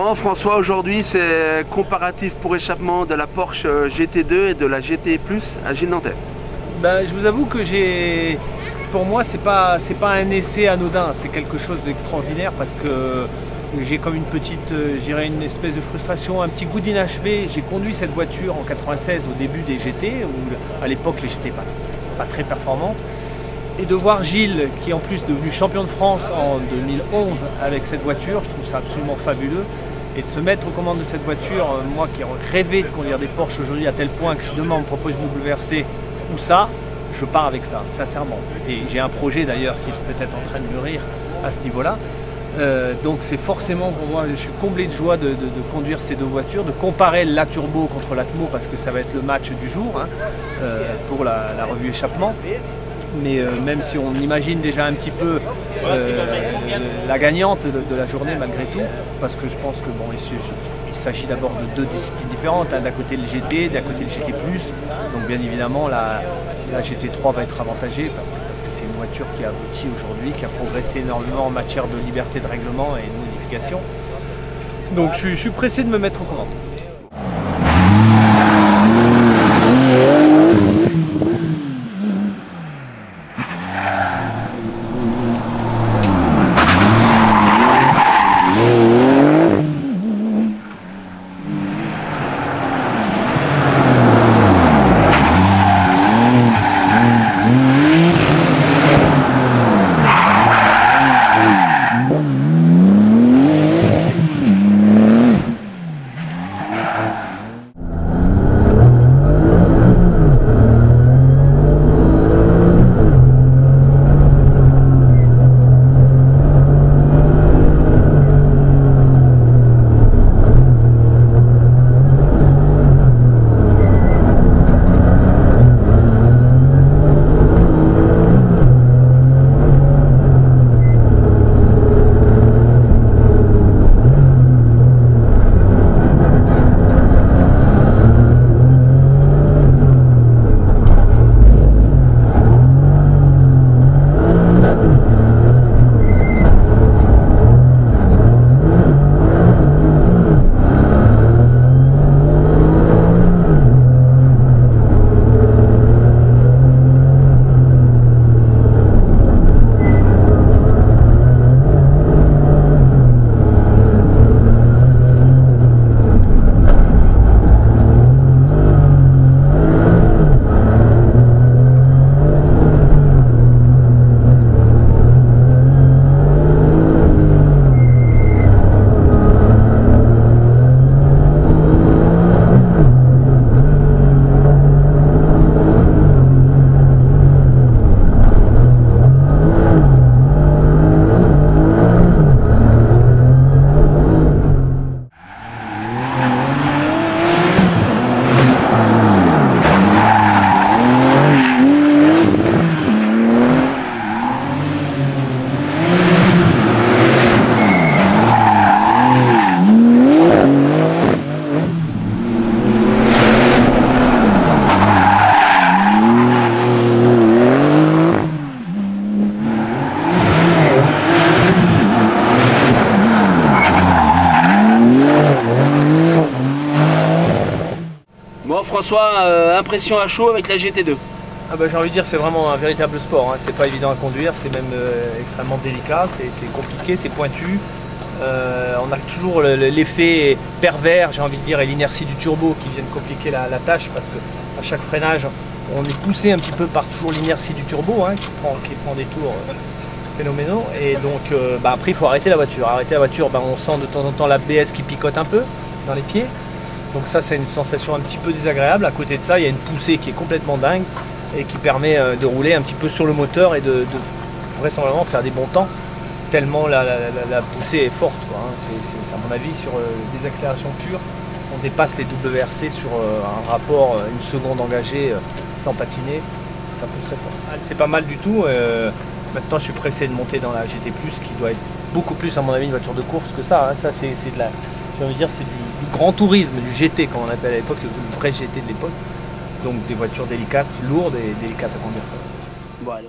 Bon François, aujourd'hui c'est comparatif pour échappement de la Porsche GT2 et de la GT Plus à Gilles-Nantais. Ben, je vous avoue que pour moi c'est pas un essai anodin, c'est quelque chose d'extraordinaire parce que j'ai comme une petite, une espèce de frustration, un petit goût d'inachevé. J'ai conduit cette voiture en 96 au début des GT, où à l'époque les GT pas très performantes. Et de voir Gilles, qui est en plus devenu champion de France en 2011 avec cette voiture, je trouve ça absolument fabuleux. Et de se mettre aux commandes de cette voiture, moi qui rêvais de conduire des Porsche aujourd'hui à tel point que si demain on me propose une WRC ou ça, je pars avec ça, sincèrement. Et j'ai un projet d'ailleurs qui est peut-être en train de mûrir à ce niveau-là. Donc c'est forcément pour moi, je suis comblé de joie de conduire ces deux voitures, de comparer la Turbo contre l'Atmo parce que ça va être le match du jour hein, pour la revue échappement. Mais même si on imagine déjà un petit peu la gagnante de la journée malgré tout, parce que je pense que bon, il s'agit d'abord de deux disciplines différentes, hein, d'un côté le GT, d'un côté le GT+, donc bien évidemment la GT3 va être avantagée parce que c'est une voiture qui a abouti aujourd'hui, qui a progressé énormément en matière de liberté de règlement et de modification. Donc je suis pressé de me mettre aux commandes. Bon François, impression à chaud avec la GT2. Ah bah, j'ai envie de dire que c'est vraiment un véritable sport, hein. C'est pas évident à conduire, c'est même extrêmement délicat, c'est compliqué, c'est pointu. On a toujours l'effet pervers, j'ai envie de dire, et l'inertie du turbo qui viennent compliquer la tâche parce qu'à chaque freinage, on est poussé un petit peu par toujours l'inertie du turbo hein, qui prend des tours phénoménaux. Et donc après il faut arrêter la voiture. Arrêter la voiture, on sent de temps en temps l'ABS qui picote un peu dans les pieds. Donc ça c'est une sensation un petit peu désagréable. À côté de ça, il y a une poussée qui est complètement dingue et qui permet de rouler un petit peu sur le moteur et de vraisemblablement faire des bons temps. Tellement la poussée est forte, quoi, hein. C'est à mon avis sur des accélérations pures, on dépasse les WRC sur un rapport, une seconde engagée sans patiner, ça pousse très fort. C'est pas mal du tout. Maintenant je suis pressé de monter dans la GT+, qui doit être beaucoup plus à mon avis une voiture de course que ça. Hein. Ça c'est de la, j'ai envie de dire, c'est du grand tourisme, du GT comme on appelle à l'époque, le vrai GT de l'époque. Donc des voitures délicates, lourdes et délicates à conduire. Bon, allez.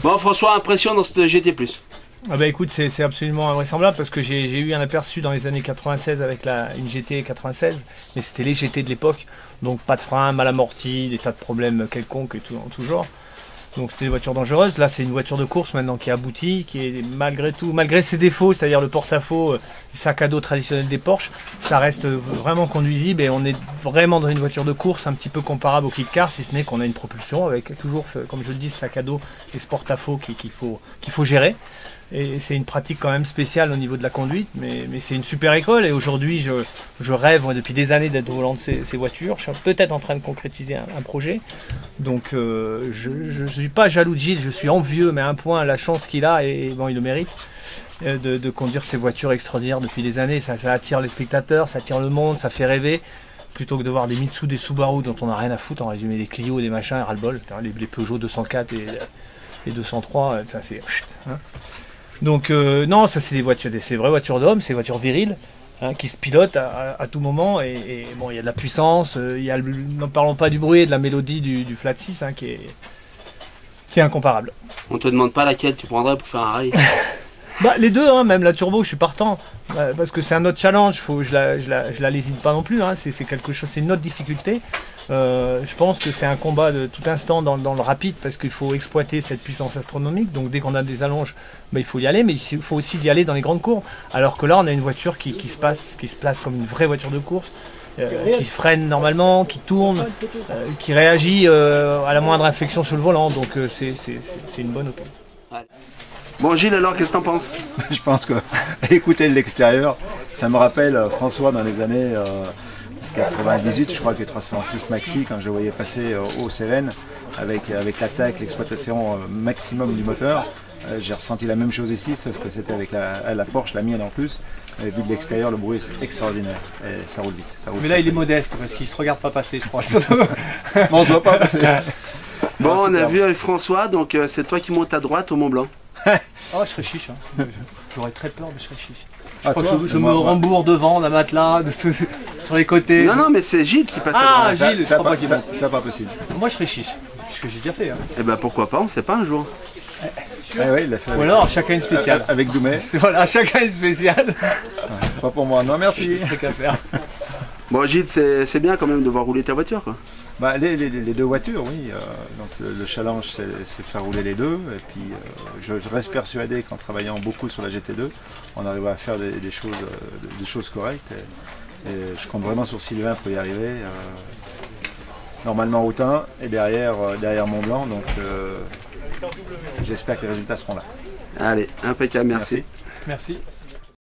Bon, François, impression dans cette GT+. Ah bah écoute, c'est absolument invraisemblable parce que j'ai eu un aperçu dans les années 96 avec une GT 96, mais c'était les GT de l'époque, donc pas de frein, mal amorti, des tas de problèmes quelconques et tout, en tout genre. Donc c'était des voitures dangereuses. Là c'est une voiture de course maintenant qui est aboutie, qui est malgré tout, malgré ses défauts, c'est-à-dire le porte-à-faux, le sac à dos traditionnel des Porsche, ça reste vraiment conduisible et on est vraiment dans une voiture de course un petit peu comparable au kit car, si ce n'est qu'on a une propulsion avec toujours, comme je le dis, ce sac à dos et ce porte-à-faux qu'il faut gérer. Et c'est une pratique quand même spéciale au niveau de la conduite, mais c'est une super école et aujourd'hui je rêve moi, depuis des années d'être au volant de ces voitures. Je suis peut-être en train de concrétiser un projet, donc je ne suis pas jaloux de Gilles, je suis envieux, mais à un point la chance qu'il a, et bon il le mérite, de conduire ces voitures extraordinaires depuis des années. Ça attire les spectateurs, ça attire le monde, ça fait rêver, plutôt que de voir des Mitsu, des Subaru dont on n'a rien à foutre, en résumé des Clio, des machins, ras-le-bol, les Peugeot 204 et 203, ça c'est... Hein. Donc non, ça c'est des voitures, c'est des vraies voitures d'hommes, c'est des voitures viriles. Hein, qui se pilotent à tout moment et bon, il y a de la puissance, n'en parlons pas du bruit et de la mélodie du Flat 6 hein, qui est incomparable. On te demande pas laquelle tu prendrais pour faire un rallye. Bah, les deux, hein, même la turbo, je suis partant parce que c'est un autre challenge, je la lésine pas non plus, hein, c'est quelque chose, c'est une autre difficulté. Je pense que c'est un combat de tout instant dans le rapide parce qu'il faut exploiter cette puissance astronomique. Donc dès qu'on a des allonges, il faut y aller, mais il faut aussi y aller dans les grandes courbes. Alors que là, on a une voiture qui se place comme une vraie voiture de course, qui freine normalement, qui tourne, qui réagit à la moindre inflexion sur le volant. Donc c'est une bonne option. Bon Gilles, alors qu'est-ce que t'en penses? Je pense que écouter de l'extérieur, ça me rappelle François dans les années 98, je crois que 306 Maxi, quand je le voyais passer au Cévennes, avec l'attaque, l'exploitation maximum du moteur. J'ai ressenti la même chose ici, sauf que c'était avec la Porsche, la mienne en plus. Et vu de l'extérieur, le bruit est extraordinaire. Et ça roule vite. Mais là, il est modeste, parce qu'il ne se regarde pas passer, je crois. Bon, on se voit pas passer. Bon, on a vu avec François, donc c'est toi qui montes à droite au Mont Blanc. Oh, je serais chiche. Hein. J'aurais très peur, mais je serais chiche. Je Ah, crois toi, que je me rembourre devant d'un matelas, sur les côtés. Non, mais c'est Gilles qui passe à Ah, droite. Gilles, je crois pas qu'il monte. C'est pas possible. Moi, je serais chiche, puisque j'ai déjà fait. Hein. Eh ben pourquoi pas, on sait pas un jour. Ah ouais, il l'a fait Ou alors, chacun une spéciale. avec Doumet. Voilà, chacun une spéciale. Pas pour moi, non merci. Truc à faire. Bon Gilles, c'est bien quand même de voir rouler ta voiture quoi. Bah, les deux voitures, oui. Donc le challenge, c'est faire rouler les deux. Et puis, je reste persuadé qu'en travaillant beaucoup sur la GT2, on arrivera à faire des choses correctes. Et je compte vraiment sur Sylvain pour y arriver. Normalement route 1 et derrière Mont Blanc. Donc, j'espère que les résultats seront là. Allez, impeccable, merci. Merci.